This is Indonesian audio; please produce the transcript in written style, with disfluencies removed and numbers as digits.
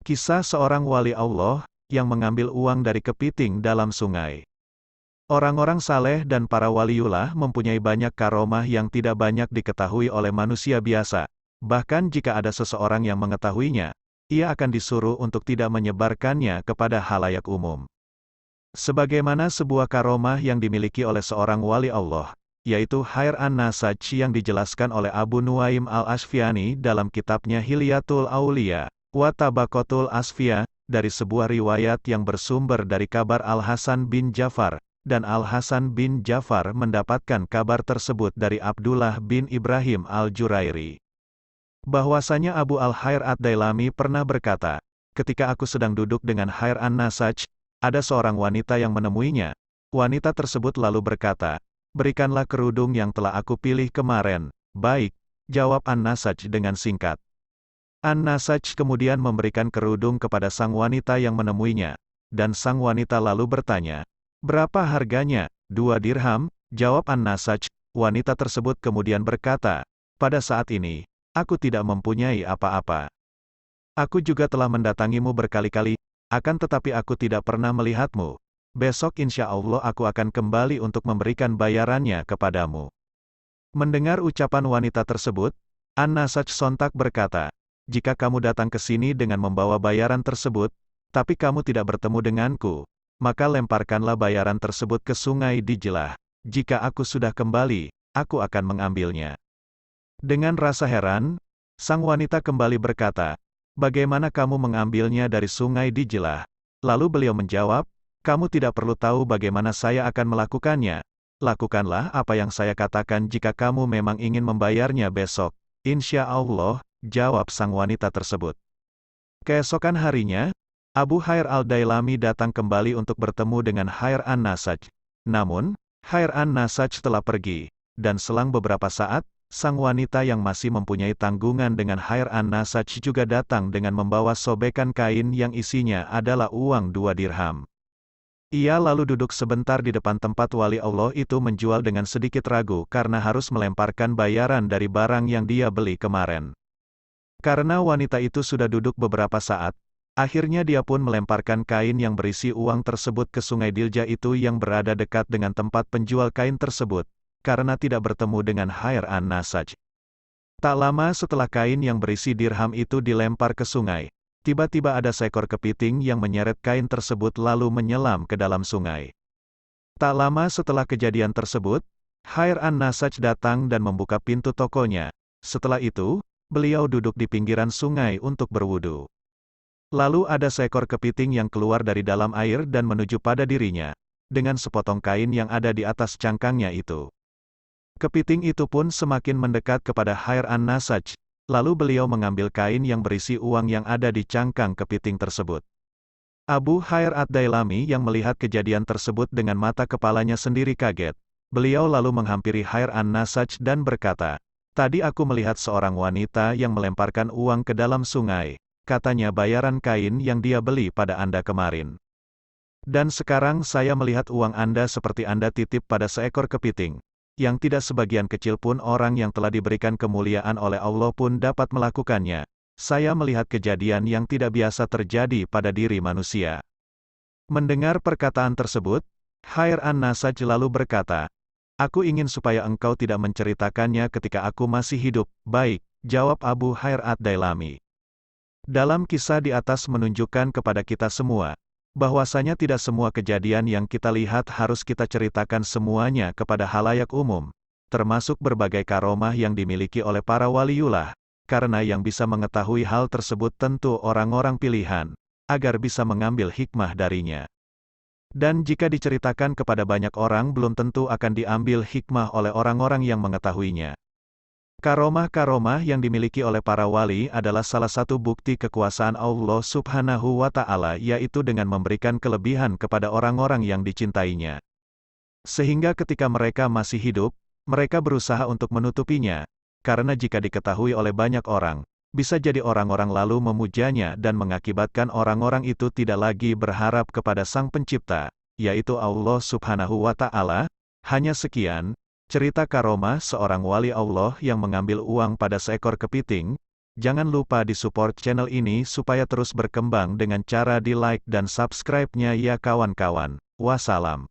Kisah seorang wali Allah, yang mengambil uang dari kepiting dalam sungai. Orang-orang saleh dan para waliullah mempunyai banyak karomah yang tidak banyak diketahui oleh manusia biasa. Bahkan jika ada seseorang yang mengetahuinya, ia akan disuruh untuk tidak menyebarkannya kepada halayak umum. Sebagaimana sebuah karomah yang dimiliki oleh seorang wali Allah, yaitu Khair an-Nasaj yang dijelaskan oleh Abu Nuaim al-Ashfiani dalam kitabnya Hilyatul Aulia wa Tabaqatul Asfiyah, dari sebuah riwayat yang bersumber dari kabar Al-Hasan bin Ja'far, dan Al-Hasan bin Ja'far mendapatkan kabar tersebut dari Abdullah bin Ibrahim al-Jurairi. Bahwasanya Abu al-Khair ad-Dailami pernah berkata, ketika aku sedang duduk dengan Khair an-Nasaj, ada seorang wanita yang menemuinya. Wanita tersebut lalu berkata, berikanlah kerudung yang telah aku pilih kemarin. Baik, jawab an-Nasaj dengan singkat. An-Nasaj kemudian memberikan kerudung kepada sang wanita yang menemuinya, dan sang wanita lalu bertanya, berapa harganya? 2 dirham, jawab an-Nasaj. Wanita tersebut kemudian berkata, pada saat ini, aku tidak mempunyai apa-apa. Aku juga telah mendatangimu berkali-kali, akan tetapi aku tidak pernah melihatmu. Besok insya Allah aku akan kembali untuk memberikan bayarannya kepadamu. Mendengar ucapan wanita tersebut, an-Nasaj sontak berkata, jika kamu datang ke sini dengan membawa bayaran tersebut, tapi kamu tidak bertemu denganku, maka lemparkanlah bayaran tersebut ke sungai Dijlah. Jika aku sudah kembali, aku akan mengambilnya. Dengan rasa heran, sang wanita kembali berkata, bagaimana kamu mengambilnya dari sungai Dijlah? Lalu beliau menjawab, kamu tidak perlu tahu bagaimana saya akan melakukannya. Lakukanlah apa yang saya katakan jika kamu memang ingin membayarnya besok. Insya Allah, jawab sang wanita tersebut. Keesokan harinya, Abu Khair al-Dailami datang kembali untuk bertemu dengan Khair an-Nasaj. Namun, Khair an-Nasaj telah pergi, dan selang beberapa saat, sang wanita yang masih mempunyai tanggungan dengan Khair an-Nasaj juga datang dengan membawa sobekan kain yang isinya adalah uang 2 dirham. Ia lalu duduk sebentar di depan tempat wali Allah itu menjual dengan sedikit ragu karena harus melemparkan bayaran dari barang yang dia beli kemarin. Karena wanita itu sudah duduk beberapa saat, akhirnya dia pun melemparkan kain yang berisi uang tersebut ke sungai Dijlah itu yang berada dekat dengan tempat penjual kain tersebut, karena tidak bertemu dengan Khair an-Nasaj. Tak lama setelah kain yang berisi dirham itu dilempar ke sungai, tiba-tiba ada seekor kepiting yang menyeret kain tersebut lalu menyelam ke dalam sungai. Tak lama setelah kejadian tersebut, Khair an-Nasaj datang dan membuka pintu tokonya. Setelah itu, beliau duduk di pinggiran sungai untuk berwudu. Lalu ada seekor kepiting yang keluar dari dalam air dan menuju pada dirinya, dengan sepotong kain yang ada di atas cangkangnya itu. Kepiting itu pun semakin mendekat kepada Khair an-Nasaj, lalu beliau mengambil kain yang berisi uang yang ada di cangkang kepiting tersebut. Abu Khair ad-Dailami yang melihat kejadian tersebut dengan mata kepalanya sendiri kaget. Beliau lalu menghampiri Khair an-Nasaj dan berkata, tadi aku melihat seorang wanita yang melemparkan uang ke dalam sungai, katanya bayaran kain yang dia beli pada Anda kemarin. Dan sekarang saya melihat uang Anda seperti Anda titip pada seekor kepiting, yang tidak sebagian kecil pun orang yang telah diberikan kemuliaan oleh Allah pun dapat melakukannya. Saya melihat kejadian yang tidak biasa terjadi pada diri manusia. Mendengar perkataan tersebut, Khair an-Nasaj lalu berkata, aku ingin supaya engkau tidak menceritakannya ketika aku masih hidup. Baik, jawab Abu Khair ad-Dailami. Dalam kisah di atas menunjukkan kepada kita semua, bahwasanya tidak semua kejadian yang kita lihat harus kita ceritakan semuanya kepada halayak umum, termasuk berbagai karomah yang dimiliki oleh para waliullah, karena yang bisa mengetahui hal tersebut tentu orang-orang pilihan, agar bisa mengambil hikmah darinya. Dan jika diceritakan kepada banyak orang belum tentu akan diambil hikmah oleh orang-orang yang mengetahuinya. Karomah-karomah yang dimiliki oleh para wali adalah salah satu bukti kekuasaan Allah Subhanahu wa Ta'ala, yaitu dengan memberikan kelebihan kepada orang-orang yang dicintainya. Sehingga ketika mereka masih hidup, mereka berusaha untuk menutupinya, karena jika diketahui oleh banyak orang, bisa jadi orang-orang lalu memujanya dan mengakibatkan orang-orang itu tidak lagi berharap kepada Sang Pencipta, yaitu Allah Subhanahu wa Ta'ala. Hanya sekian cerita karomah seorang wali Allah yang mengambil uang pada seekor kepiting, Jangan lupa di-support channel ini supaya terus berkembang dengan cara di-like dan subscribe-nya ya kawan-kawan. Wassalam.